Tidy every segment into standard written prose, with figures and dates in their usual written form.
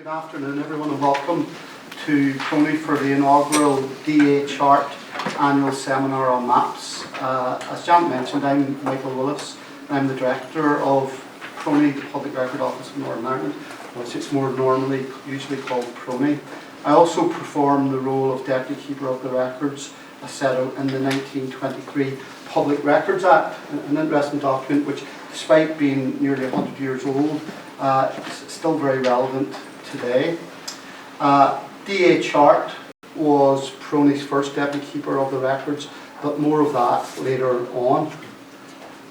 Good afternoon everyone and welcome to PRONI for the inaugural D.A. Chart annual seminar on maps. As Janet mentioned, I'm Michael Willis. I'm the Director of PRONI, the Public Record Office of Northern Ireland, which it's more usually called PRONI. I also perform the role of Deputy Keeper of the Records as set out in the 1923 Public Records Act, an interesting document which, despite being nearly 100 years old, is still very relevant today. D.A. Chart was PRONI's first Deputy Keeper of the Records, but more of that later on.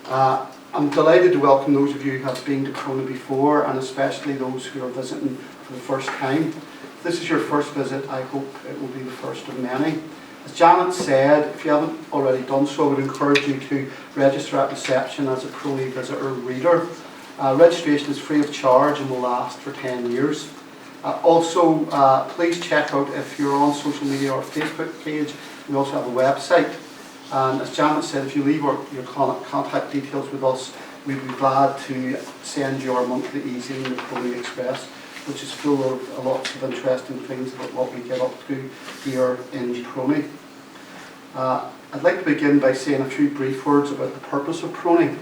I'm delighted to welcome those of you who have been to PRONI before, and especially those who are visiting for the first time. If this is your first visit, I hope it will be the first of many. As Janet said, if you haven't already done so, I would encourage you to register at reception as a PRONI visitor reader. Registration is free of charge and will last for 10 years. Also, please check out if you're on social media or Facebook page. We also have a website. And as Janet said, if you leave your contact details with us, we'd be glad to send you our monthly e-zine, the PRONI Express, which is full of lots of interesting things about what we get up to here in PRONI. I'd like to begin by saying a few brief words about the purpose of PRONI.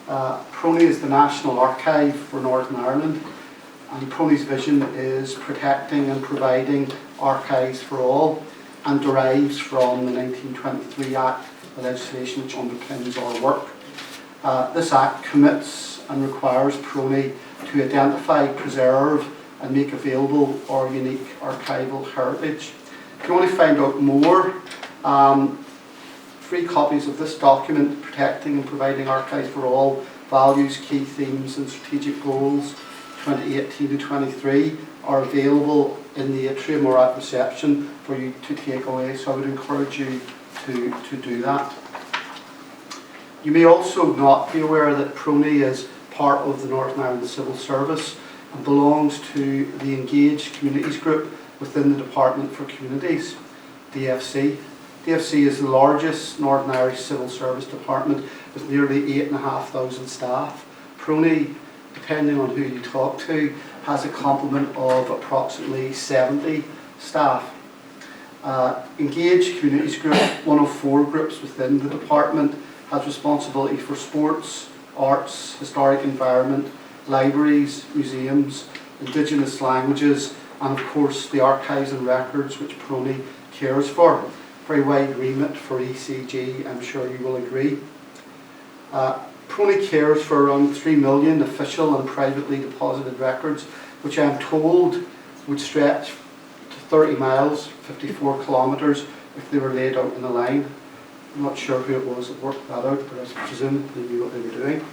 PRONI is the National Archive for Northern Ireland, and PRONI's vision is protecting and providing archives for all, and derives from the 1923 Act, the legislation which underpins our work. This Act commits and requires PRONI to identify, preserve and make available our unique archival heritage. If you want to find out more, free copies of this document, Protecting and Providing Archives for All, Values, Key Themes and Strategic Goals 2018 to 23 are available in the atrium or at reception for you to take away, so I would encourage you to do that. You may also not be aware that PRONI is part of the Northern Ireland Civil Service and belongs to the Engaged Communities Group within the Department for Communities, DFC. DFC is the largest Northern Irish civil service department with nearly 8,500 staff. PRONI, depending on who you talk to, has a complement of approximately 70 staff. Engaged Communities Group, one of 4 groups within the department, has responsibility for sports, arts, historic environment, libraries, museums, Indigenous languages, and of course the archives and records which PRONI cares for. Very wide remit for ECG, I'm sure you will agree. PRONI cares for around 3 million official and privately deposited records, which I'm told would stretch to 30 miles, 54 kilometres, if they were laid out in a line. I'm not sure who it was that worked that out, but I presume they knew what they were doing.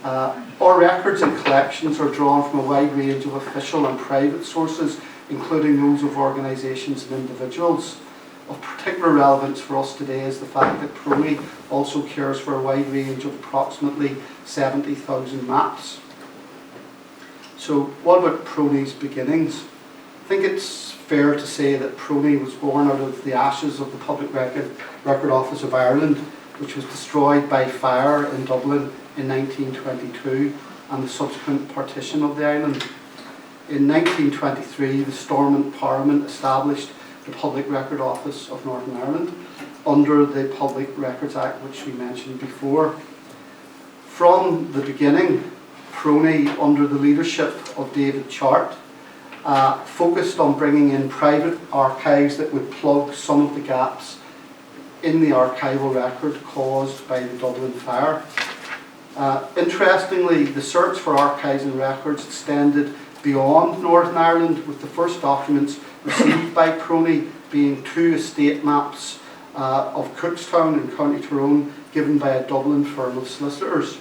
Our records and collections are drawn from a wide range of official and private sources, including those of organisations and individuals. Of particular relevance for us today is the fact that PRONI also cares for a wide range of approximately 70,000 maps. So what about PRONI's beginnings? I think it's fair to say that PRONI was born out of the ashes of the Public Record Office of Ireland, which was destroyed by fire in Dublin in 1922 and the subsequent partition of the island. In 1923, the Stormont Parliament established the Public Record Office of Northern Ireland under the Public Records Act, which we mentioned before. From the beginning, PRONI, under the leadership of Dr Chart, focused on bringing in private archives that would plug some of the gaps in the archival record caused by the Dublin fire. Interestingly, the search for archives and records extended beyond Northern Ireland, with the first documents received by PRONI being 2 estate maps of Cookstown in County Tyrone, given by a Dublin firm of solicitors.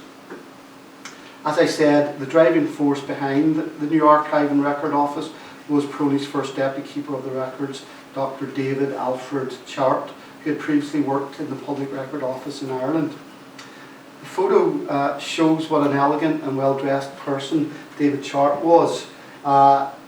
As I said, the driving force behind the new Archive and Record Office was PRONI's first Deputy Keeper of the Records, Dr D.A. Alfred Chart, who had previously worked in the Public Record Office in Ireland. The photo shows what an elegant and well-dressed person David Chart was.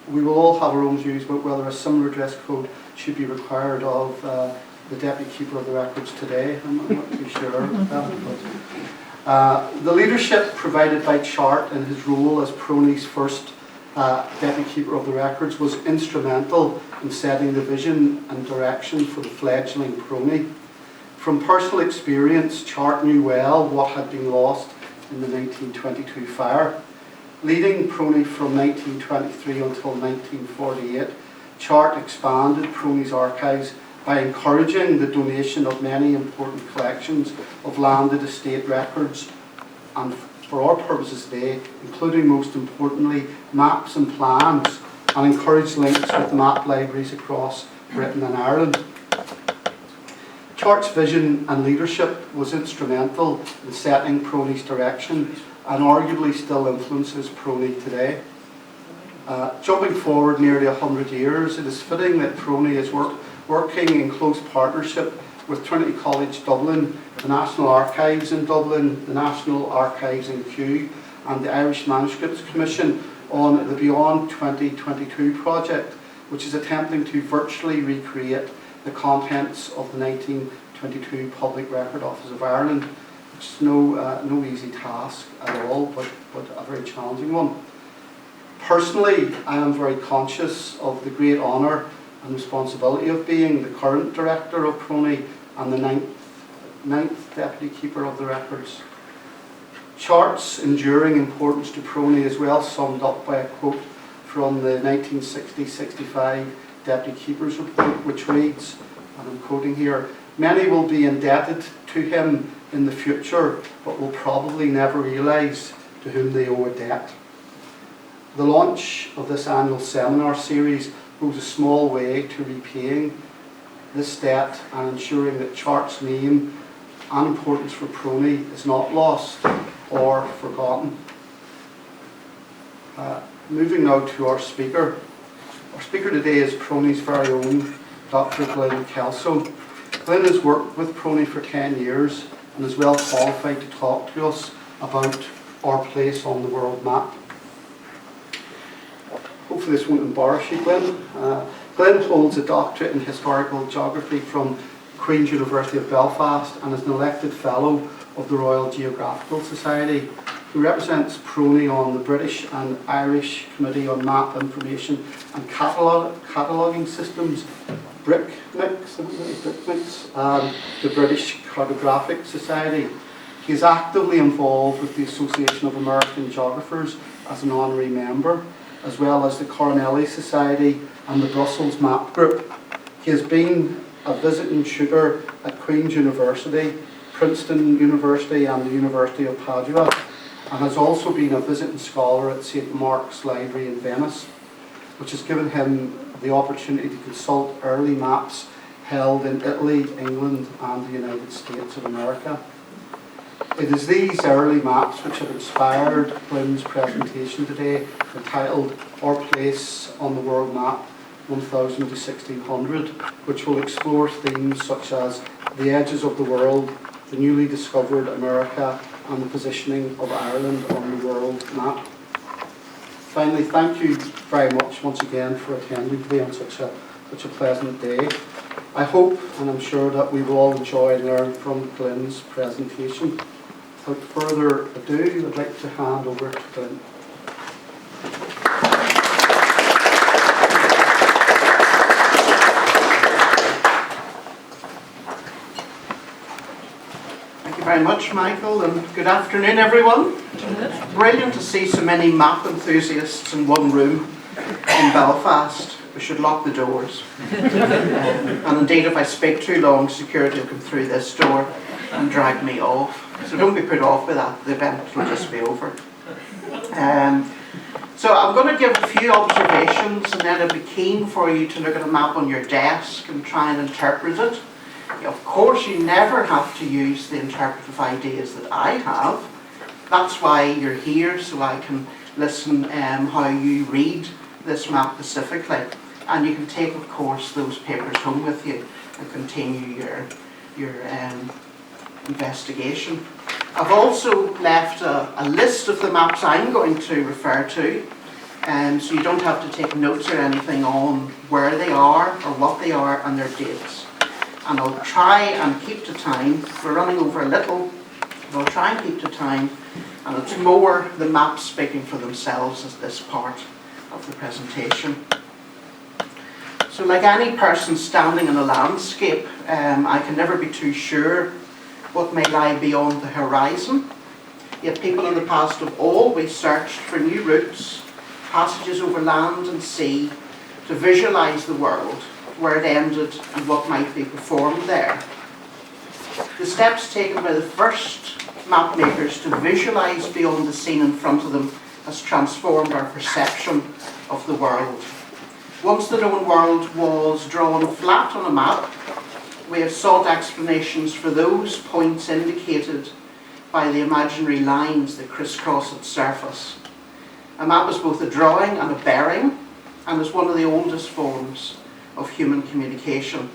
We will all have our own views about whether a similar dress code should be required of the Deputy Keeper of the Records today. I'm not too sure about that. The leadership provided by Chart in his role as PRONI's first Deputy Keeper of the Records, was instrumental in setting the vision and direction for the fledgling PRONI. From personal experience, Chart knew well what had been lost in the 1922 fire. Leading PRONI from 1923 until 1948, Chart expanded PRONI's archives by encouraging the donation of many important collections of landed estate records, and for our purposes today, including most importantly maps and plans, and encouraged links with map libraries across Britain and Ireland. Chart's vision and leadership was instrumental in setting PRONI's direction and arguably still influences PRONI today. Jumping forward nearly 100 years, it is fitting that PRONI is working in close partnership with Trinity College Dublin, the National Archives in Dublin, the National Archives in Kew, and the Irish Manuscripts Commission on the Beyond 2022 project, which is attempting to virtually recreate the contents of the 1922 Public Record Office of Ireland, which is no easy task at all, but a very challenging one. Personally, I am very conscious of the great honour and responsibility of being the current Director of PRONI and the ninth Deputy Keeper of the Records. Chart's enduring importance to PRONI is well summed up by a quote from the 1960-65 Deputy Keeper's Report, which reads, and I'm quoting here, "Many will be indebted to him in the future, but will probably never realise to whom they owe a debt." The launch of this annual seminar series goes a small way to repaying this debt and ensuring that Chart's name and importance for PRONI is not lost or forgotten. Moving now to our speaker. Our speaker today is PRONI's very own Dr. Glenn Kelso. Glenn has worked with PRONI for 10 years and is well qualified to talk to us about our place on the world map. Hopefully this won't embarrass you, Glenn. Glenn holds a doctorate in historical geography from Queen's University of Belfast and is an elected fellow of the Royal Geographical Society. He represents PRONI on the British and Irish Committee on Map Information and Cataloguing Systems, BRICMIX, and the British Cartographic Society. He is actively involved with the Association of American Geographers as an honorary member, as well as the Cornelli Society and the Brussels Map Group. He has been a visiting tutor at Queen's University, Princeton University and the University of Padua, and has also been a visiting scholar at St. Mark's Library in Venice, which has given him the opportunity to consult early maps held in Italy, England and the United States of America. It is these early maps which have inspired Glenn's presentation today, entitled Our Place on the World Map 1000 to 1600, which will explore themes such as the edges of the world, the newly discovered America, and the positioning of Ireland on the world map. Finally, thank you very much once again for attending today on such a pleasant day. I hope and I'm sure that we will all enjoy and learn from Glenn's presentation. Without further ado, I'd like to hand over to Glenn. Thank you very much, Michael, and good afternoon, everyone. Brilliant to see so many map enthusiasts in one room in Belfast. We should lock the doors. And indeed, if I speak too long, security will come through this door and drag me off. So don't be put off by that. The event will just be over. So I'm going to give a few observations, and then I'd be keen for you to look at a map on your desk and try and interpret it. Of course, you never have to use the interpretive ideas that I have. That's why you're here, so I can listen how you read this map specifically. And you can take, of course, those papers home with you and continue your investigation. I've also left a list of the maps I'm going to refer to, so you don't have to take notes or anything on where they are or what they are and their dates. And I'll try and keep to time. We're running over a little, but I'll try and keep to time. And it's more the maps speaking for themselves as this part. of the presentation. So like any person standing in a landscape, I can never be too sure what may lie beyond the horizon. Yet people in the past have always searched for new routes, passages over land and sea, to visualise the world, where it ended and what might be performed there. The steps taken by the first map makers to visualise beyond the scene in front of them has transformed our perception of the world. Once the known world was drawn flat on a map, we have sought explanations for those points indicated by the imaginary lines that crisscross its surface. A map is both a drawing and a bearing, and is one of the oldest forms of human communication.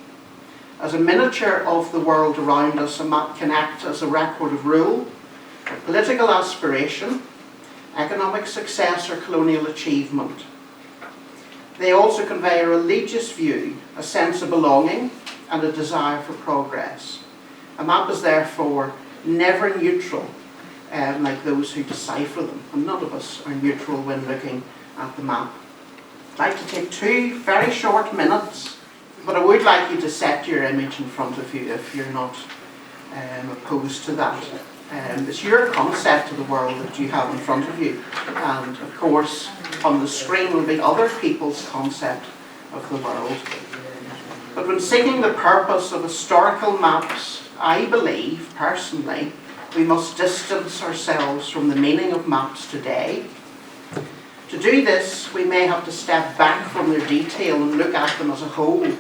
As a miniature of the world around us, a map can act as a record of rule, political aspiration, economic success or colonial achievement. They also convey a religious view, a sense of belonging, and a desire for progress. A map is therefore never neutral, like those who decipher them, and none of us are neutral when looking at the map. I'd like to take 2 very short minutes, but I would like you to set your image in front of you if you're not opposed to that. It's your concept of the world that you have in front of you, and of course on the screen will be other people's concept of the world. But when seeking the purpose of historical maps, I believe, personally, we must distance ourselves from the meaning of maps today. To do this, we may have to step back from their detail and look at them as a whole,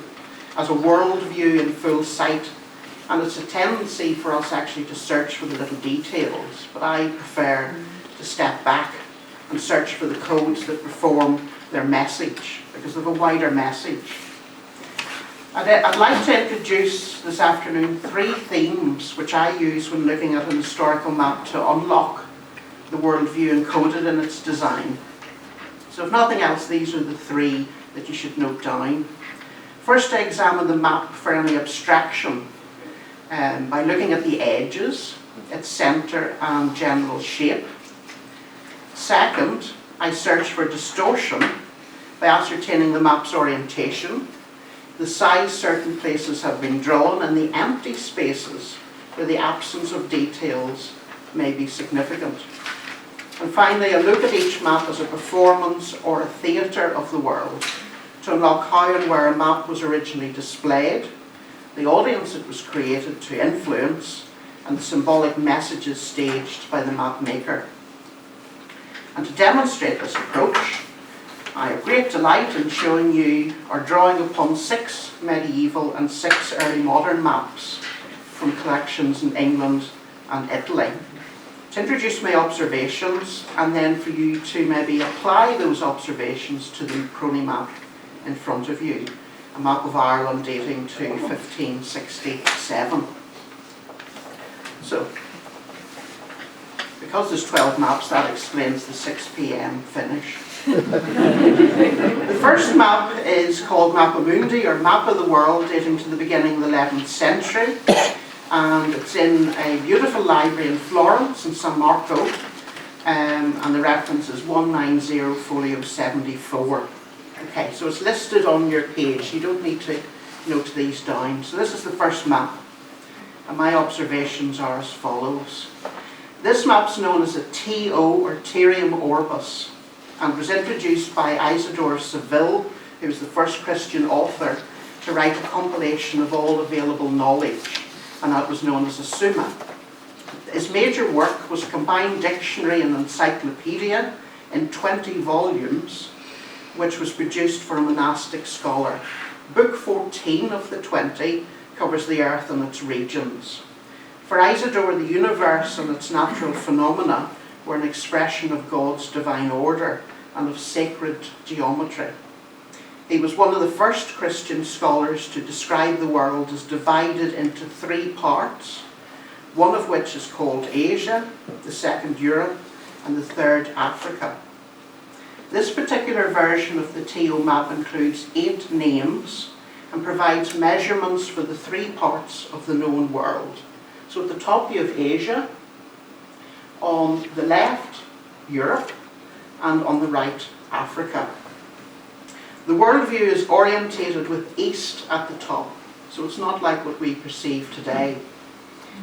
as a world view in full sight. And it's a tendency for us actually to search for the little details, but I prefer to step back and search for the codes that perform their message, because they have a wider message. I'd like to introduce this afternoon 3 themes which I use when looking at an historical map to unlock the worldview encoded in its design. So if nothing else, these are the 3 that you should note down. First, I examine the map for any abstraction by looking at the edges, its centre and general shape. Second, I search for distortion by ascertaining the map's orientation, the size certain places have been drawn, and the empty spaces where the absence of details may be significant. And finally, I look at each map as a performance or a theatre of the world to unlock how and where a map was originally displayed, the audience it was created to influence, and the symbolic messages staged by the map maker. And to demonstrate this approach, I have great delight in showing you or drawing upon 6 medieval and 6 early modern maps from collections in England and Italy. To introduce my observations, and then for you to maybe apply those observations to the PRONI map in front of you, a map of Ireland dating to 1567. So, because there's 12 maps, that explains the 6 p.m. finish. The first map is called Mappa Mundi, or Map of the World, dating to the beginning of the 11th century. And it's in a beautiful library in Florence, in San Marco. And the reference is 190 folio 74. Okay, so it's listed on your page. You don't need to note these down. So this is the first map. And my observations are as follows. This map's known as a TO, or Tertium Orbis, and was introduced by Isidore Seville, who was the first Christian author to write a compilation of all available knowledge, and that was known as a Summa. His major work was a combined dictionary and encyclopedia in 20 volumes, which was produced for a monastic scholar. Book 14 of the 20 covers the earth and its regions. For Isidore, the universe and its natural phenomena were an expression of God's divine order and of sacred geometry. He was one of the first Christian scholars to describe the world as divided into 3 parts, one of which is called Asia, the second Europe, and the third Africa. This particular version of the TO map includes 8 names and provides measurements for the 3 parts of the known world. So at the top you have Asia, on the left Europe, and on the right Africa. The worldview is orientated with east at the top, so it's not like what we perceive today.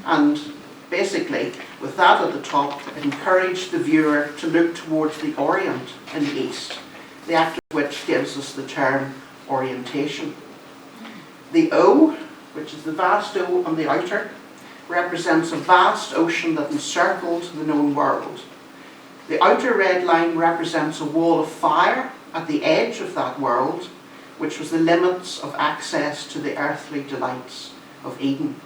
And basically, with that at the top, it encouraged the viewer to look towards the Orient in the east, the act of which gives us the term orientation. The O, which is the vast O on the outer, represents a vast ocean that encircled the known world. The outer red line represents a wall of fire at the edge of that world, which was the limits of access to the earthly delights of Eden.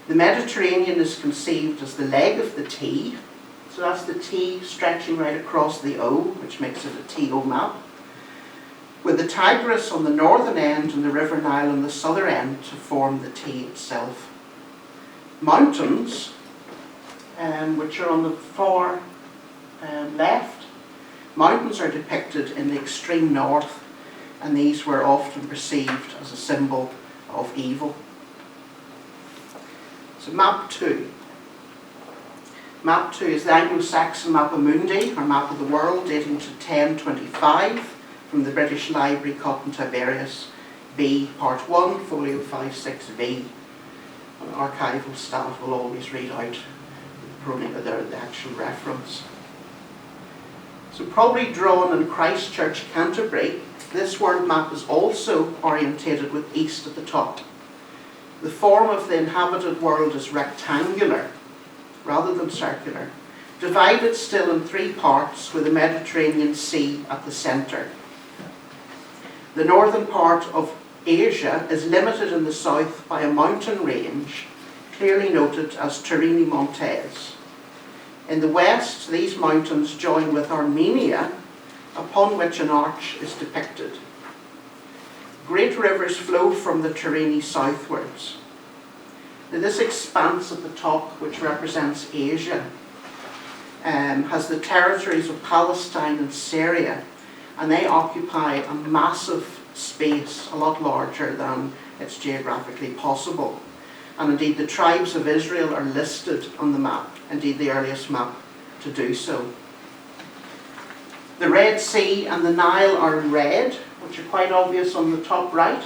The Mediterranean is conceived as the leg of the T, so that's the T stretching right across the O, which makes it a TO map, with the Tigris on the northern end and the River Nile on the southern end to form the T itself. Mountains, which are on the far left, mountains are depicted in the extreme north, and these were often perceived as a symbol of evil. So map 2. Map 2 is the Anglo-Saxon Mappa Mundi, or map of the world, dating to 1025, from the British Library, Cotton Tiberius, B, Part 1, Folio 56V. And archival staff will always read out the actual reference. So probably drawn in Christchurch, Canterbury, this world map is also orientated with east at the top. The form of the inhabited world is rectangular rather than circular, divided still in 3 parts with the Mediterranean Sea at the centre. The northern part of Asia is limited in the south by a mountain range, clearly noted as Turini Montes. In the west, these mountains join with Armenia, upon which an arch is depicted. Great rivers flow from the Turini southwards. Now, this expanse at the top, which represents Asia, has the territories of Palestine and Syria, and they occupy a massive space, a lot larger than it's geographically possible. And indeed, the tribes of Israel are listed on the map, indeed the earliest map to do so. The Red Sea and the Nile are in red, which are quite obvious on the top right.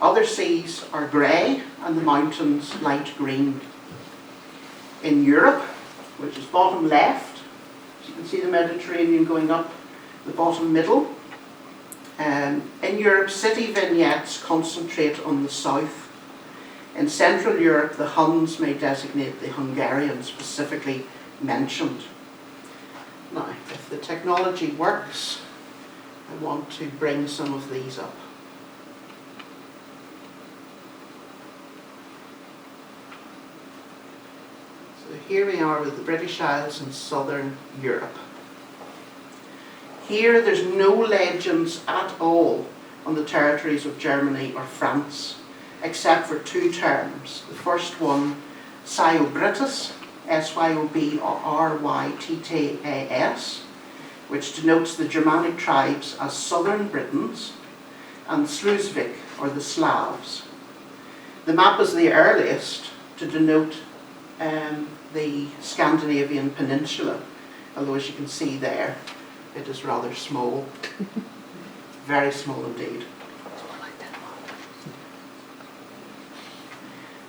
Other seas are grey and the mountains light green. In Europe, which is bottom left, so you can see the Mediterranean going up the bottom middle. In Europe, city vignettes concentrate on the south. In Central Europe, the Huns may designate the Hungarians specifically mentioned. Now, if the technology works, I want to bring some of these up. So here we are with the British Isles in southern Europe. Here there's no legends at all on the territories of Germany or France, except for 2 terms. The first one, Syobritas, Syobryttas, which denotes the Germanic tribes as southern Britons, and Sluzvik, or the Slavs. The map is the earliest to denote the Scandinavian peninsula, although as you can see there, it is rather small, very small indeed.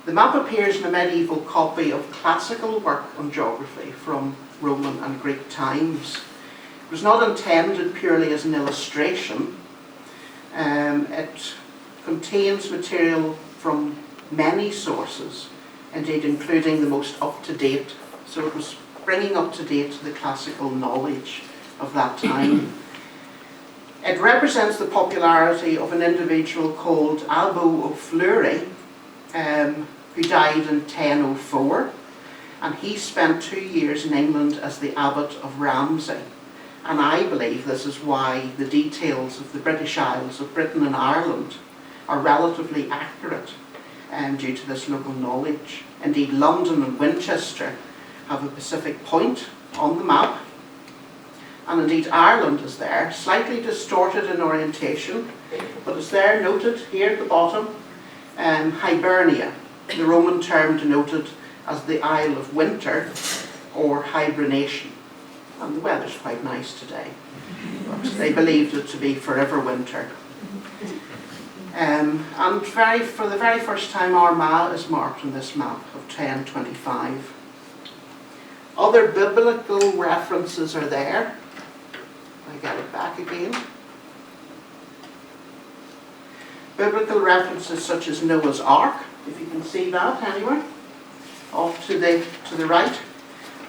The map appears in a medieval copy of classical work on geography from Roman and Greek times. It was not intended purely as an illustration. It contains material from many sources, indeed including the most up-to-date, so it was bringing up to date the classical knowledge of that time. It represents the popularity of an individual called Albo of Fleury, who died in 1004, and he spent 2 years in England as the Abbot of Ramsey. And I believe this is why the details of the British Isles of Britain and Ireland are relatively accurate due to this local knowledge. Indeed, London and Winchester have a Pacific point on the map, and indeed Ireland is there, slightly distorted in orientation, but it's there noted here at the bottom, Hibernia, the Roman term denoted as the Isle of Winter or hibernation. And the weather's quite nice today. But they believed it to be forever winter. And for the very first time, Armagh is marked on this map of 1025. Other biblical references are there. I get it back again. Biblical references such as Noah's Ark, if you can see that anywhere, off to the right.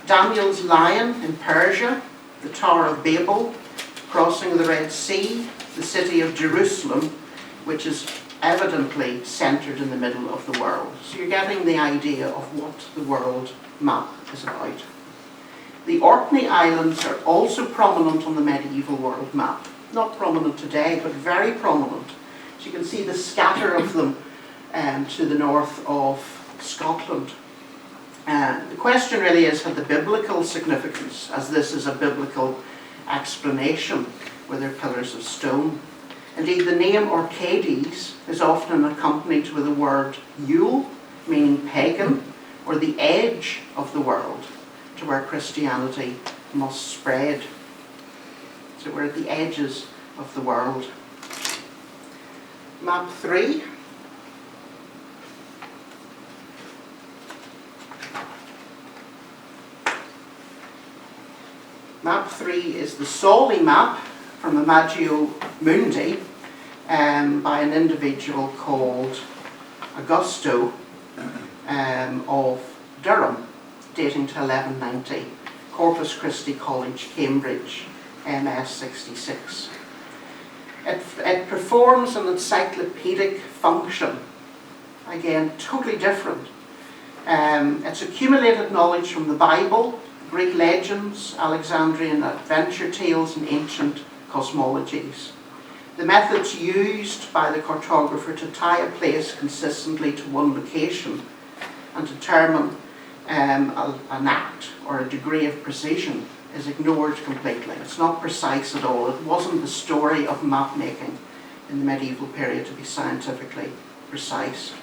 Daniel's lion in Persia, the Tower of Babel, crossing the Red Sea, the city of Jerusalem, which is evidently centred in the middle of the world. So you're getting the idea of what the world map is about. The Orkney Islands are also prominent on the medieval world map. Not prominent today, but very prominent. So you can see the scatter of them to the north of Scotland. The question really is, had the biblical significance, as this is a biblical explanation, were there pillars of stone? Indeed, the name Orcades is often accompanied with the word Yule, meaning pagan, or the edge of the world, to where Christianity must spread. So we're at the edges of the world. Map 3. Map 3 is the Sawley map from Imago Mundi by an individual called Augusto of Durham, dating to 1190, Corpus Christi College, Cambridge, MS 66. It performs an encyclopedic function, again totally different. It's accumulated knowledge from the Bible, Greek legends, Alexandrian adventure tales, and ancient cosmologies. The methods used by the cartographer to tie a place consistently to one location and determine an act or a degree of precision is ignored completely. It's not precise at all. It wasn't the story of map making in the medieval period to be scientifically precise.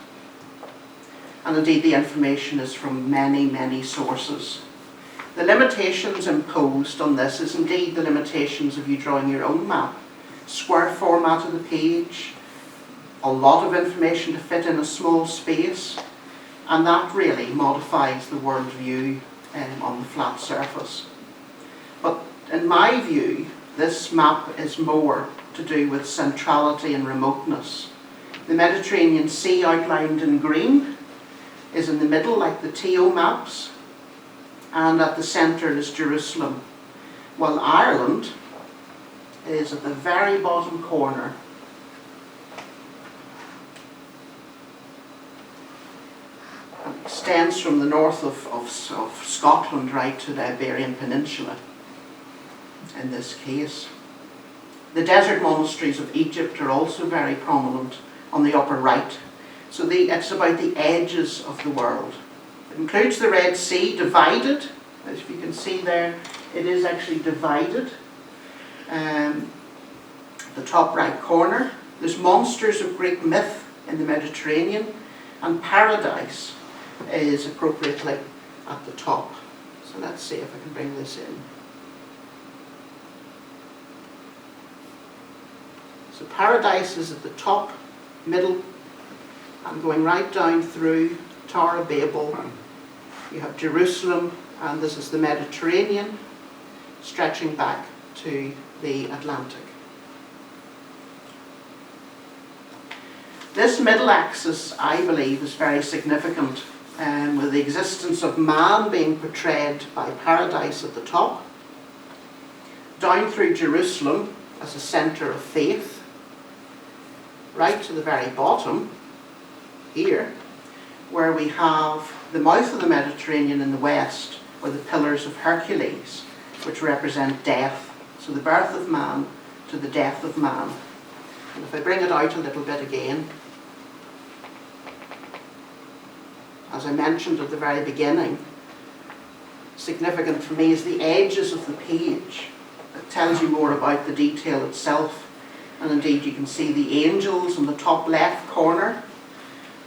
And indeed the information is from many, many sources. The limitations imposed on this is indeed the limitations of you drawing your own map. Square format of the page, a lot of information to fit in a small space, and that really modifies the world view on the flat surface. But in my view, this map is more to do with centrality and remoteness. The Mediterranean Sea, outlined in green, is in the middle like the TO maps, and at the centre is Jerusalem, while Ireland is at the very bottom corner. It extends from the north of Scotland right to the Iberian Peninsula in this case. The desert monasteries of Egypt are also very prominent on the upper right. So it's about the edges of the world. It includes the Red Sea, divided. As you can see there, it is actually divided. The top right corner. There's monsters of Greek myth in the Mediterranean, and paradise is appropriately at the top. So let's see if I can bring this in. So paradise is at the top, middle, and going right down through Tower of Babel. You have Jerusalem, and this is the Mediterranean, stretching back to the Atlantic. This middle axis, I believe, is very significant, with the existence of man being portrayed by paradise at the top, down through Jerusalem as a centre of faith, right to the very bottom here, where we have the mouth of the Mediterranean in the west, or the Pillars of Hercules, which represent death. So the birth of man to the death of man. And if I bring it out a little bit again, as I mentioned at the very beginning, significant for me is the edges of the page. It tells you more about the detail itself. And indeed you can see the angels in the top left corner.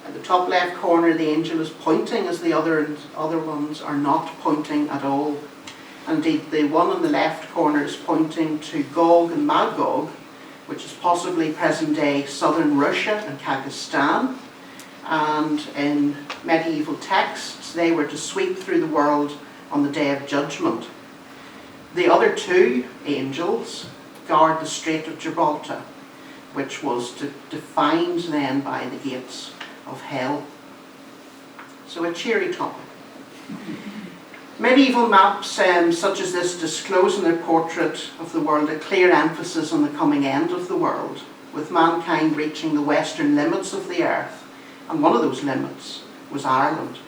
At the top left corner the angel is pointing, as the other ones are not pointing at all. Indeed, the one in the left corner is pointing to Gog and Magog, which is possibly present-day southern Russia and Kazakhstan. And in medieval texts, they were to sweep through the world on the Day of Judgment. The other two angels guard the Strait of Gibraltar, which was defined then by the gates of hell. So a cheery topic. Medieval maps such as this disclose in their portrait of the world a clear emphasis on the coming end of the world, with mankind reaching the western limits of the earth, and one of those limits was Ireland.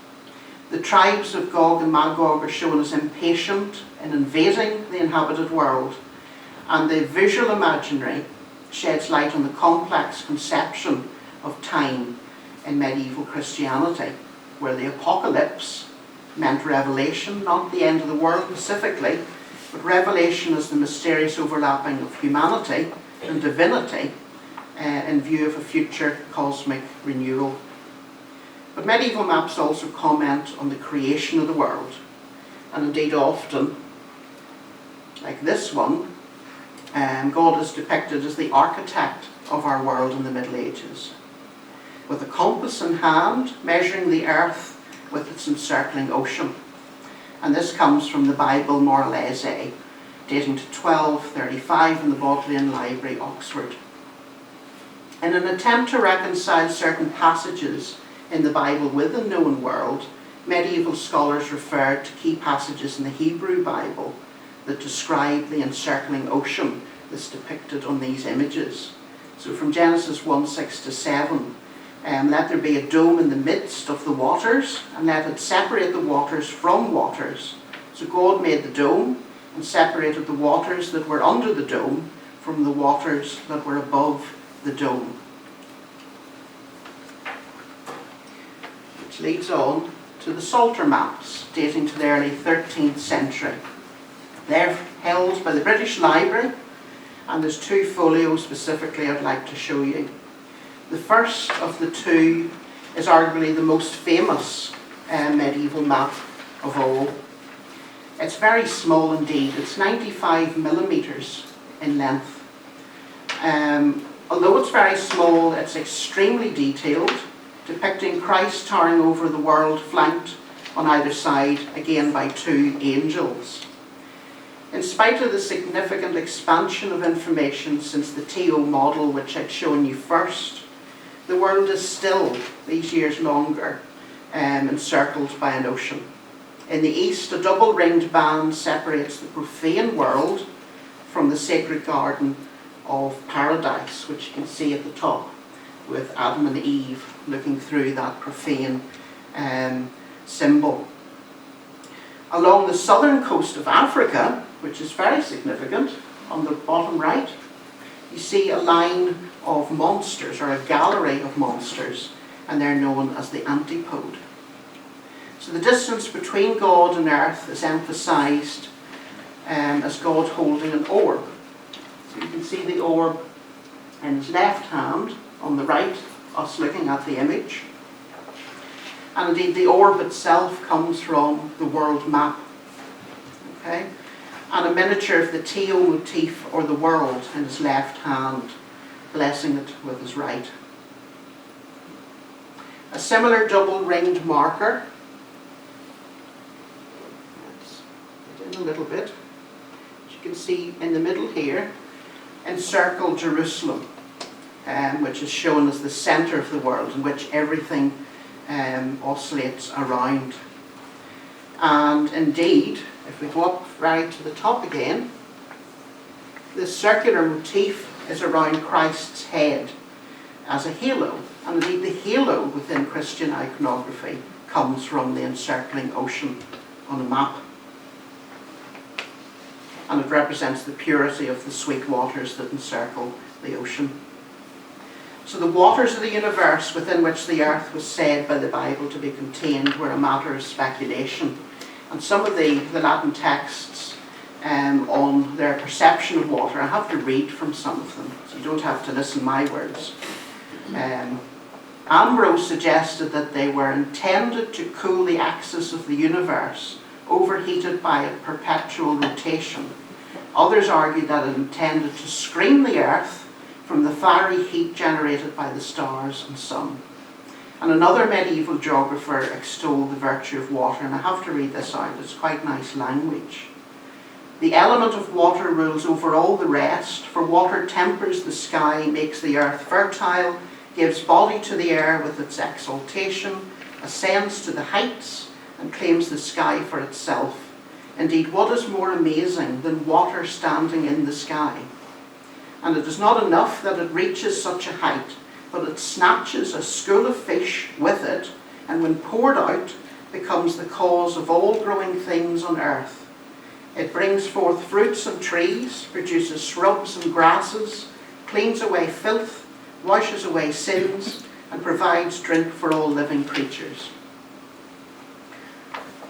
The tribes of Gog and Magog are shown as impatient in invading the inhabited world, and the visual imaginary sheds light on the complex conception of time in medieval Christianity, where the apocalypse meant revelation, not the end of the world specifically, but revelation as the mysterious overlapping of humanity and divinity in view of a future cosmic renewal. But medieval maps also comment on the creation of the world, and indeed often, like this one, God is depicted as the architect of our world in the Middle Ages, with a compass in hand, measuring the earth with its encircling ocean. And this comes from the Bible Moralese, dating to 1235 in the Bodleian Library, Oxford. In an attempt to reconcile certain passages in the Bible with the known world, medieval scholars referred to key passages in the Hebrew Bible that describe the encircling ocean that's depicted on these images. So from Genesis 1:6-7, let there be a dome in the midst of the waters, and let it separate the waters from waters. So God made the dome and separated the waters that were under the dome from the waters that were above the dome. Which leads on to the Psalter maps, dating to the early 13th century. They're held by the British Library, and there's two folios specifically I'd like to show you. The first of the two is arguably the most famous medieval map of all. It's very small indeed. It's 95 millimeters in length. Although it's very small, it's extremely detailed, depicting Christ towering over the world, flanked on either side, again by two angels. In spite of the significant expansion of information since the TO model, which I'd shown you first, the world is still, these years longer, encircled by an ocean. In the east, a double-ringed band separates the profane world from the sacred garden of paradise, which you can see at the top, with Adam and Eve looking through that profane symbol. Along the southern coast of Africa, which is very significant, on the bottom right, you see a line of monsters, or a gallery of monsters, and they're known as the antipode. So the distance between God and earth is emphasized as God holding an orb. So you can see the orb in his left hand, on the right, us looking at the image. And indeed the orb itself comes from the world map. Okay? And a miniature of the TO motif, or the world, in his left hand, blessing it with his right. A similar double-ringed marker, let's get in a little bit, as you can see in the middle here, encircled Jerusalem, which is shown as the centre of the world, in which everything oscillates around. And indeed, if we go up right to the top again, this circular motif is around Christ's head as a halo. And indeed the halo within Christian iconography comes from the encircling ocean on a map. And it represents the purity of the sweet waters that encircle the ocean. So the waters of the universe within which the earth was said by the Bible to be contained were a matter of speculation. And some of the Latin texts on their perception of water, I have to read from some of them, so you don't have to listen my words. Ambrose suggested that they were intended to cool the axis of the universe overheated by a perpetual rotation. Others argue that it intended to screen the Earth from the fiery heat generated by the stars and sun. And another medieval geographer extolled the virtue of water, and I have to read this out, it's quite nice language. The element of water rules over all the rest, for water tempers the sky, makes the earth fertile, gives body to the air with its exaltation, ascends to the heights, and claims the sky for itself. Indeed, what is more amazing than water standing in the sky? And it is not enough that it reaches such a height, but it snatches a school of fish with it, and when poured out, becomes the cause of all growing things on earth. It brings forth fruits and trees, produces shrubs and grasses, cleans away filth, washes away sins, and provides drink for all living creatures.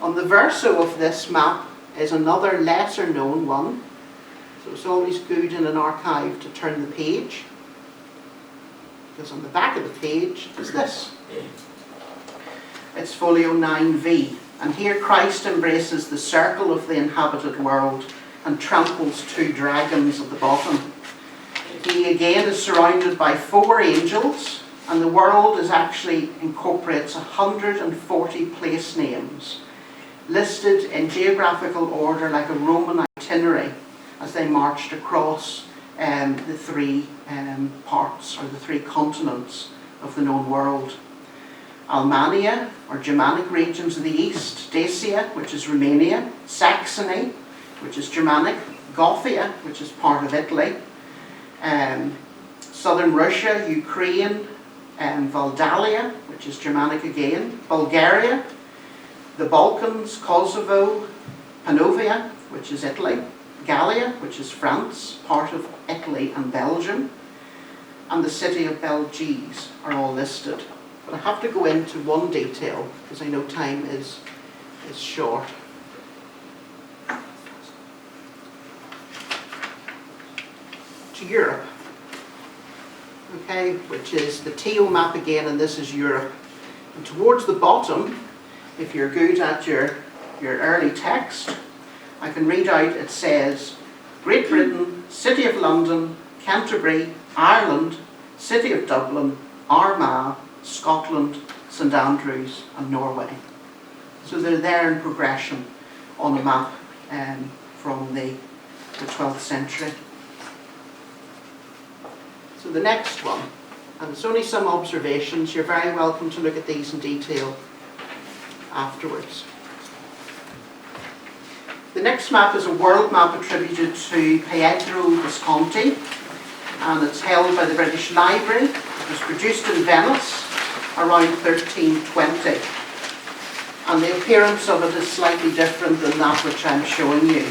On the verso of this map is another lesser known one, so it's always good in an archive to turn the page, because on the back of the page is this. It's folio 9V, and here Christ embraces the circle of the inhabited world and tramples 2 dragons at the bottom. He again is surrounded by 4 angels, and the world incorporates 140 place names, listed in geographical order like a Roman itinerary as they marched across the 3 parts, or the 3 continents of the known world. Almania, or Germanic regions of the east, Dacia, which is Romania, Saxony, which is Germanic, Gothia, which is part of Italy, southern Russia, Ukraine, Valdalia, which is Germanic again, Bulgaria, the Balkans, Kosovo, Panovia, which is Italy, Gallia, which is France, part of Italy and Belgium, and the city of Belgies are all listed. But I have to go into one detail because I know time is short. To Europe, okay, which is the TO map again, and this is Europe. And towards the bottom, if you're good at your early text, I can read out, it says Great Britain, City of London, Canterbury, Ireland, City of Dublin, Armagh, Scotland, St Andrews and Norway. So they're there in progression on a map from the 12th century. So the next one, and it's only some observations, you're very welcome to look at these in detail afterwards. The next map is a world map attributed to Pietro Visconti, and it's held by the British Library. It was produced in Venice around 1320, and the appearance of it is slightly different than that which I'm showing you.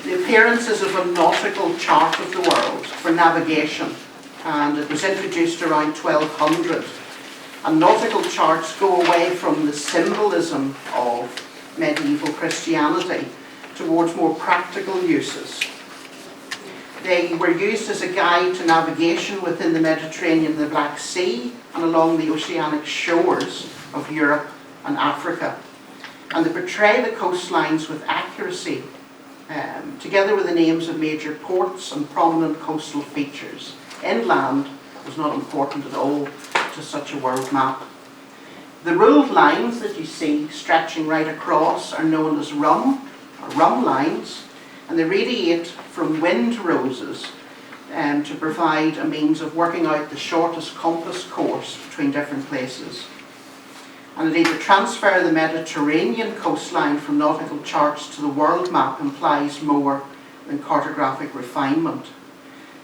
The appearance is of a nautical chart of the world for navigation, and it was introduced around 1200. And nautical charts go away from the symbolism of medieval Christianity towards more practical uses. They were used as a guide to navigation within the Mediterranean and the Black Sea and along the oceanic shores of Europe and Africa. And they portray the coastlines with accuracy, together with the names of major ports and prominent coastal features. Inland was not important at all to such a world map. The ruled lines that you see stretching right across are known as rum, or rum lines, and they radiate from wind roses to provide a means of working out the shortest compass course between different places. And indeed, the transfer of the Mediterranean coastline from nautical charts to the world map implies more than cartographic refinement.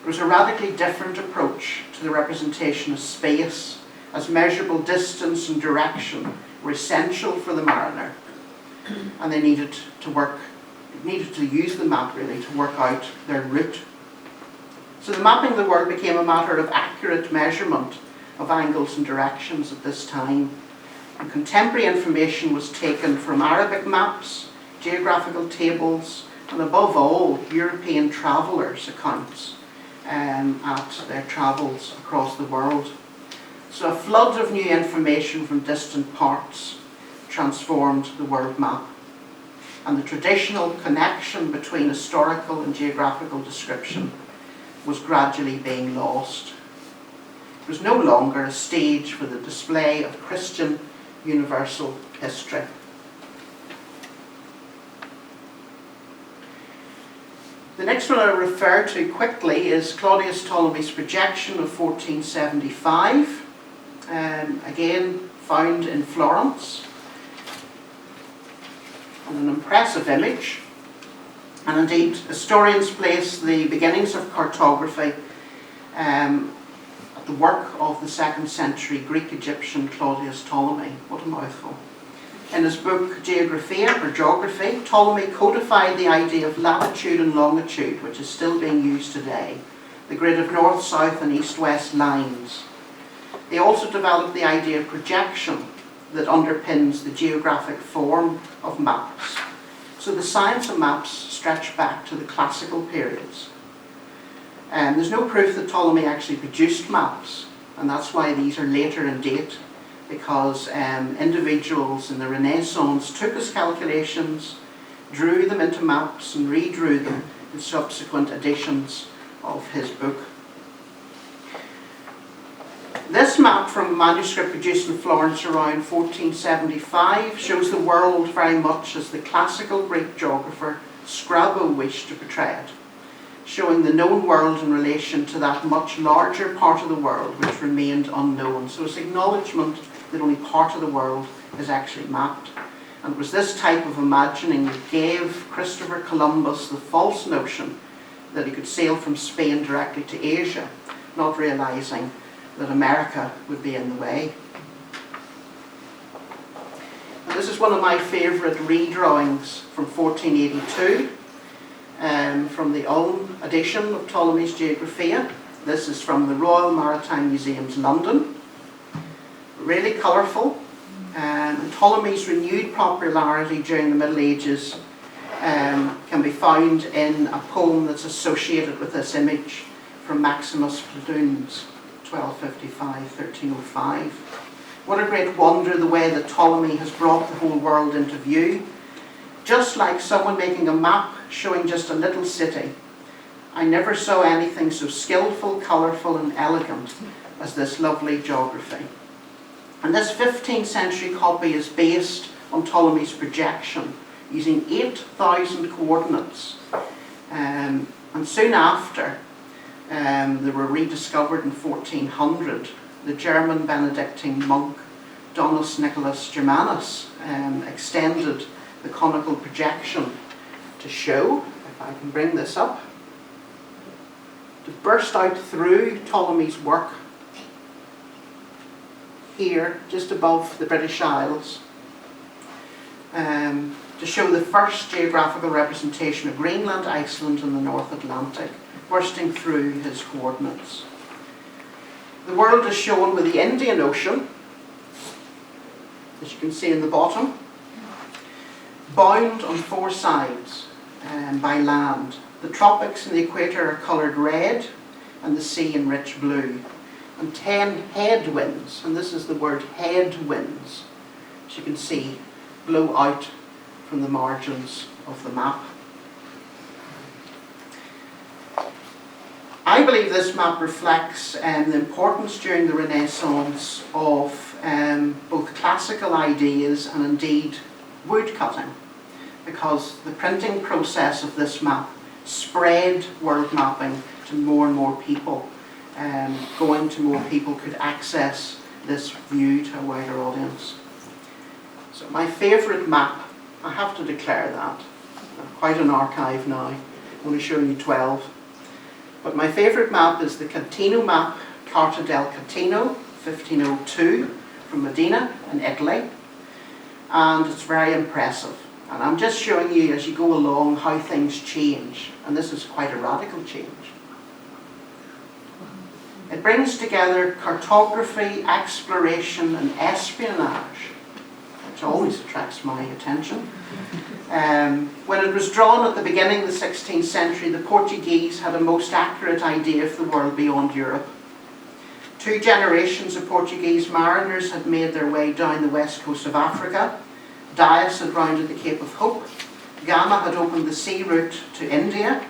It was a radically different approach to the representation of space, as measurable distance and direction were essential for the mariner, and they needed to use the map really to work out their route. So the mapping of the world became a matter of accurate measurement of angles and directions at this time. And contemporary information was taken from Arabic maps, geographical tables, and above all, European travellers' accounts at their travels across the world. So a flood of new information from distant parts transformed the world map and the traditional connection between historical and geographical description was gradually being lost. It was no longer a stage for the display of Christian universal history. The next one I'll refer to quickly is Claudius Ptolemy's projection of 1475, again found in Florence, and an impressive image. And indeed, historians place the beginnings of cartography at the work of the 2nd century Greek-Egyptian Claudius Ptolemy. What a mouthful. In his book Geographical, or Geography, Ptolemy codified the idea of latitude and longitude, which is still being used today, the grid of north, south and east-west lines. They also developed the idea of projection that underpins the geographic form of maps. So the science of maps stretch back to the classical periods. There's no proof that Ptolemy actually produced maps, and that's why these are later in date, because individuals in the Renaissance took his calculations, drew them into maps and redrew them in subsequent editions of his book. This map from a manuscript produced in Florence around 1475 shows the world very much as the classical Greek geographer Strabo wished to portray it, showing the known world in relation to that much larger part of the world which remained unknown. So it's acknowledgement that only part of the world is actually mapped. And it was this type of imagining that gave Christopher Columbus the false notion that he could sail from Spain directly to Asia, not realizing that America would be in the way. And this is one of my favourite redrawings from 1482, from the Ulm edition of Ptolemy's Geographica. This is from the Royal Maritime Museums, London. Really colourful. And Ptolemy's renewed popularity during the Middle Ages can be found in a poem that's associated with this image from Maximus Platoon's 1255-1305. What a great wonder the way that Ptolemy has brought the whole world into view. Just like someone making a map showing just a little city, I never saw anything so skillful, colourful and elegant as this lovely geography. And this 15th century copy is based on Ptolemy's projection using 8,000 coordinates. And soon after, they were rediscovered in 1400. The German Benedictine monk Donus Nicholas Germanus extended the conical projection to show, if I can bring this up, to burst out through Ptolemy's work here, just above the British Isles, to show the first geographical representation of Greenland, Iceland and the North Atlantic, bursting through his coordinates. The world is shown with the Indian Ocean, as you can see in the bottom, bound on 4 sides by land. The tropics and the equator are coloured red and the sea in rich blue. And 10 headwinds, and this is the word headwinds, as you can see, blow out from the margins of the map. I believe this map reflects the importance during the Renaissance of both classical ideas and indeed wood cutting, because the printing process of this map spread world mapping to more and more people. Going to more people could access this view to a wider audience. So my favourite map, I have to declare that, quite an archive now, only showing you 12. But my favourite map is the Catino map, Carta del Catino, 1502, from Modena in Italy. And it's very impressive. And I'm just showing you as you go along how things change. And this is quite a radical change. It brings together cartography, exploration and espionage, which always attracts my attention. When it was drawn at the beginning of the 16th century, the Portuguese had a most accurate idea of the world beyond Europe. 2 generations of Portuguese mariners had made their way down the west coast of Africa. Dias had rounded the Cape of Hope, Gama had opened the sea route to India.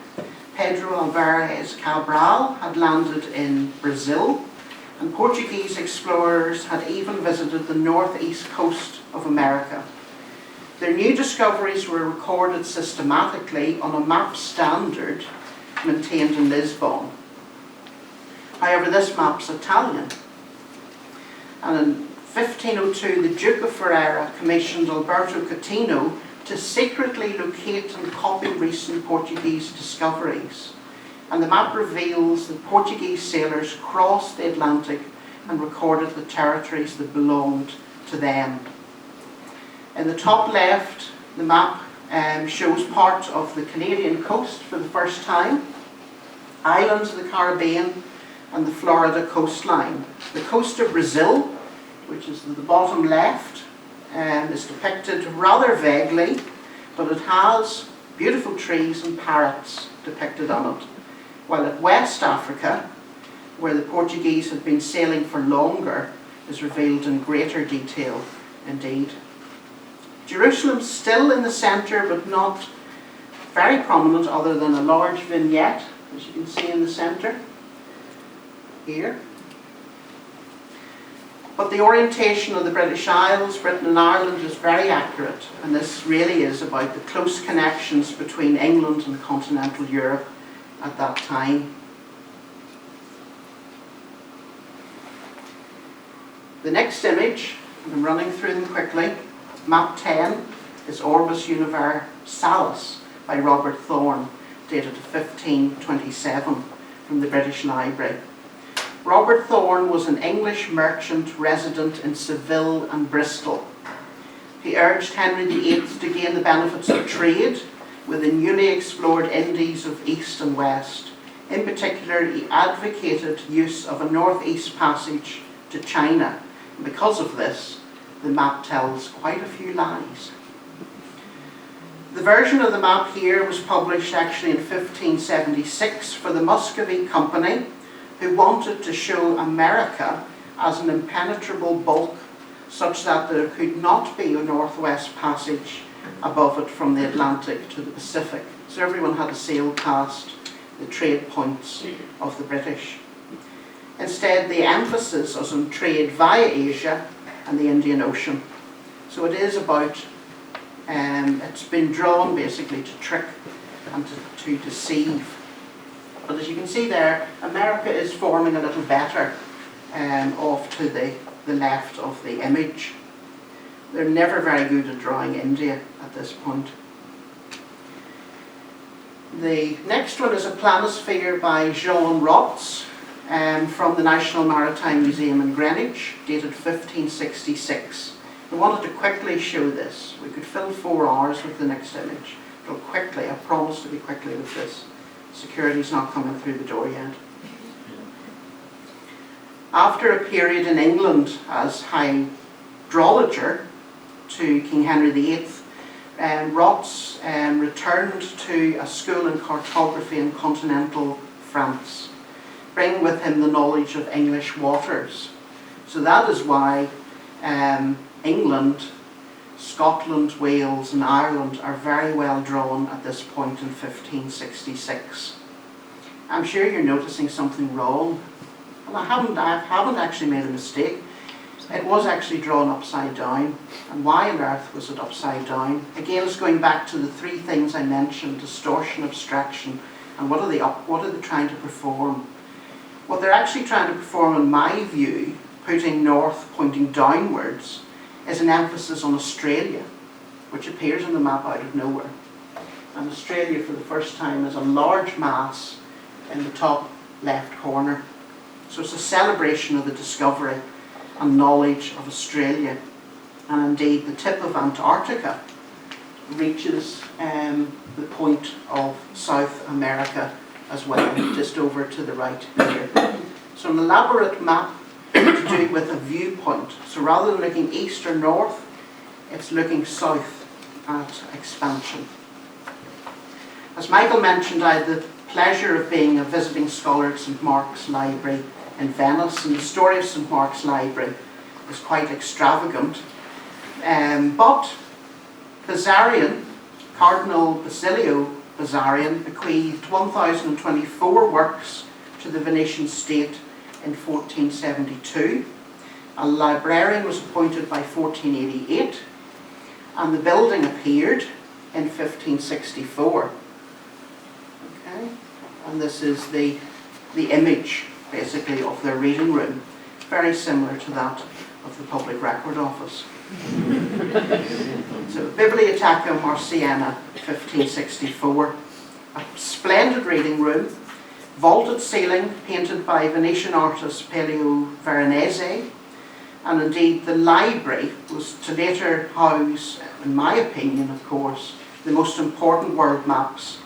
Pedro Alvarez Cabral had landed in Brazil. And Portuguese explorers had even visited the northeast coast of America. Their new discoveries were recorded systematically on a map standard maintained in Lisbon. However, this map's Italian. And in 1502, the Duke of Ferreira commissioned Alberto Coutinho to secretly locate and copy recent Portuguese discoveries. And the map reveals that Portuguese sailors crossed the Atlantic and recorded the territories that belonged to them. In the top left, the map shows part of the Canadian coast for the first time, islands of the Caribbean, and the Florida coastline. The coast of Brazil, which is at the bottom left, is depicted rather vaguely, but it has beautiful trees and parrots depicted on it. While at West Africa, where the Portuguese had been sailing for longer, is revealed in greater detail indeed. Jerusalem's still in the centre, but not very prominent other than a large vignette, as you can see in the centre here. But the orientation of the British Isles, Britain and Ireland, is very accurate, and this really is about the close connections between England and continental Europe at that time. The next image, and I'm running through them quickly, map 10 is Orbis Universalis by Robert Thorne, dated 1527 from the British Library. Robert Thorne was an English merchant resident in Seville and Bristol. He urged Henry VIII to gain the benefits of trade with the newly explored Indies of East and West. In particular, he advocated use of a northeast passage to China. And because of this, the map tells quite a few lies. The version of the map here was published actually in 1576 for the Muscovy Company, who wanted to show America as an impenetrable bulk such that there could not be a northwest passage above it from the Atlantic to the Pacific. So everyone had to sail past the trade points of the British. Instead, the emphasis was on trade via Asia and the Indian Ocean. So it is about, it's been drawn basically to trick and to deceive. But as you can see there, America is forming a little better off to the left of the image. They're never very good at drawing India at this point. The next one is a planisphere by Jean Rotz from the National Maritime Museum in Greenwich, dated 1566. I wanted to quickly show this. We could fill 4 hours with the next image. But quickly, I promise to be quickly with this. Security's not coming through the door yet. After a period in England as hydrologer to King Henry VIII, Rotz returned to a school in cartography in continental France, bringing with him the knowledge of English waters. So that is why England, Scotland, Wales and Ireland are very well drawn at this point in 1566. I'm sure you're noticing something wrong. And I haven't actually made a mistake. It was actually drawn upside down. And why on earth was it upside down? Again, it's going back to the 3 things I mentioned: distortion, abstraction, and what are they trying to perform? What they're actually trying to perform, in my view, putting north pointing downwards, is an emphasis on Australia, which appears on the map out of nowhere. And Australia, for the first time, is a large mass in the top left corner. So it's a celebration of the discovery and knowledge of Australia. And indeed, the tip of Antarctica reaches the point of South America as well, just over to the right here. So an elaborate map to do with a viewpoint. So rather than looking east or north, it's looking south at expansion. As Michael mentioned, I had the pleasure of being a visiting scholar at St Mark's Library in Venice, and the story of St Mark's Library is quite extravagant. But Pizarrian Cardinal Basilio Bazarian bequeathed 1,024 works to the Venetian state in 1472. A librarian was appointed by 1488, and the building appeared in 1564. Okay, and this is the image, basically, of their reading room, very similar to that of the Public Record Office. So, Biblioteca Marciana, 1564. A splendid reading room, vaulted ceiling, painted by Venetian artist Pelio Veronese, and indeed the library was to later house, in my opinion of course, the most important world maps,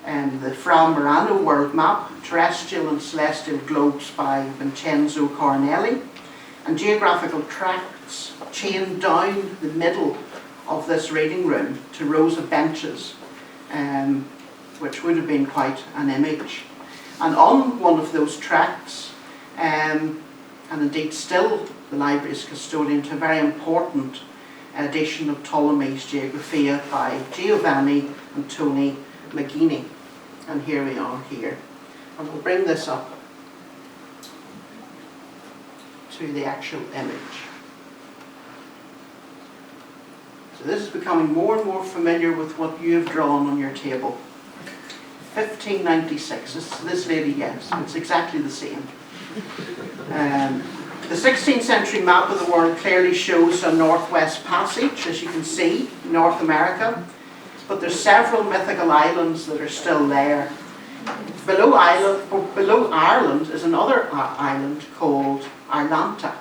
the Fra Marano world map, terrestrial and celestial globes by Vincenzo Cornelli, and geographical tracts chained down the middle of this reading room to rows of benches, which would have been quite an image. And on one of those tracts, and indeed still the library's custodian to a very important edition of Ptolemy's Geographia by Giovanni Antoni Maggini. And here we are here. And we'll bring this up to the actual image. So this is becoming more and more familiar with what you have drawn on your table. 1596, this lady, yes, it's exactly the same. The 16th century map of the world clearly shows a northwest passage, as you can see, North America, but there's several mythical islands that are still there. Below Ireland is another island called Irlanta.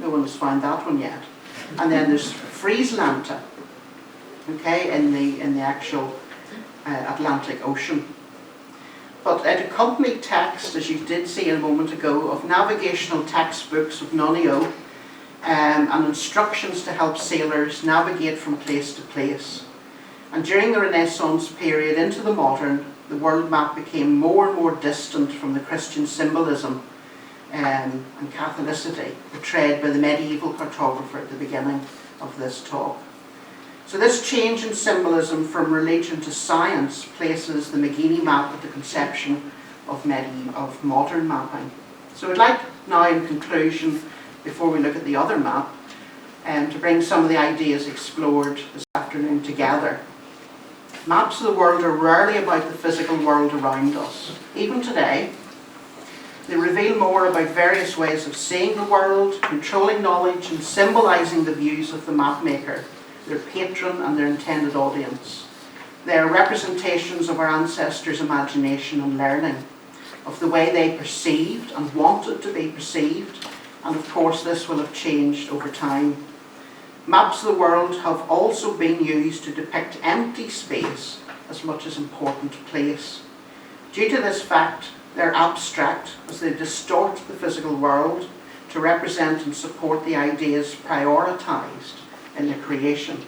No one has found that one yet. And then there's Frieslanta, okay, in the actual Atlantic Ocean. But it accompanied text, as you did see a moment ago, of navigational textbooks of Nunio and instructions to help sailors navigate from place to place. And during the Renaissance period into the modern, the world map became more and more distant from the Christian symbolism and Catholicity portrayed by the medieval cartographer at the beginning of this talk. So this change in symbolism from religion to science places the Maggini map at the conception of modern mapping. So I'd like now, in conclusion, before we look at the other map, to bring some of the ideas explored this afternoon together. Maps of the world are rarely about the physical world around us. Even today, they reveal more about various ways of seeing the world, controlling knowledge, and symbolizing the views of the mapmaker, their patron and their intended audience. They are representations of our ancestors' imagination and learning, of the way they perceived and wanted to be perceived, and of course this will have changed over time. Maps of the world have also been used to depict empty space as much as important place. Due to this fact, they're abstract as they distort the physical world to represent and support the ideas prioritized in their creation.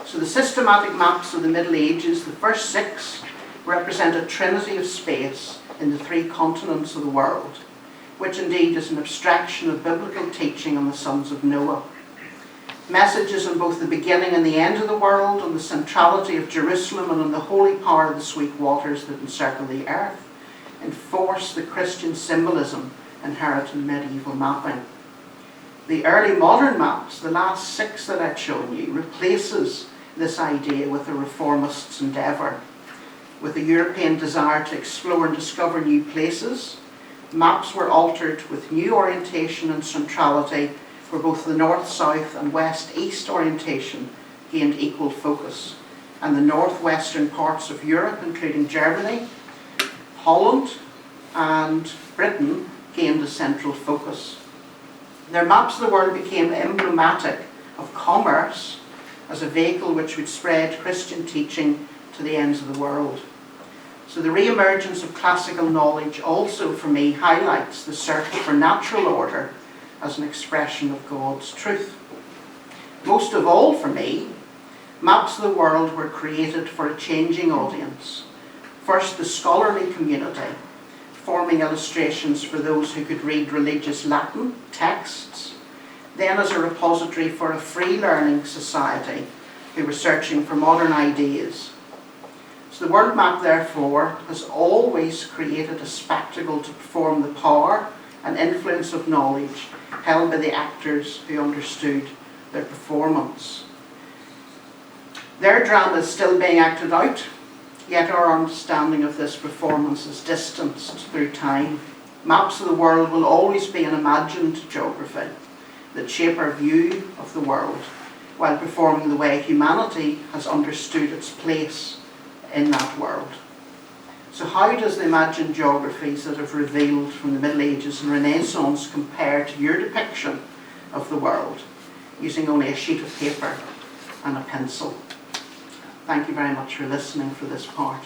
So the systematic maps of the Middle Ages, the first 6, represent a trinity of space in the 3 continents of the world, which indeed is an abstraction of biblical teaching on the sons of Noah. Messages on both the beginning and the end of the world, on the centrality of Jerusalem and on the holy power of the sweet waters that encircle the earth, enforce the Christian symbolism inherent in medieval mapping. The early modern maps, the last 6 that I've shown you, replaces this idea with a reformist's endeavour. With a European desire to explore and discover new places, maps were altered with new orientation and centrality, where both the north-south and west-east orientation gained equal focus, and the northwestern parts of Europe, including Germany, Holland and Britain, gained a central focus. Their maps of the world became emblematic of commerce as a vehicle which would spread Christian teaching to the ends of the world. So the re-emergence of classical knowledge also, for me, highlights the search for natural order as an expression of God's truth. Most of all, for me, maps of the world were created for a changing audience. First, the scholarly community, forming illustrations for those who could read religious Latin texts, then as a repository for a free learning society who were searching for modern ideas. So the world map, therefore, has always created a spectacle to perform the power and influence of knowledge held by the actors who understood their performance. Their drama is still being acted out, yet our understanding of this performance is distanced through time. Maps of the world will always be an imagined geography that shape our view of the world while performing the way humanity has understood its place in that world. So how does the imagined geographies that have revealed from the Middle Ages and Renaissance compare to your depiction of the world using only a sheet of paper and a pencil? Thank you very much for listening for this part.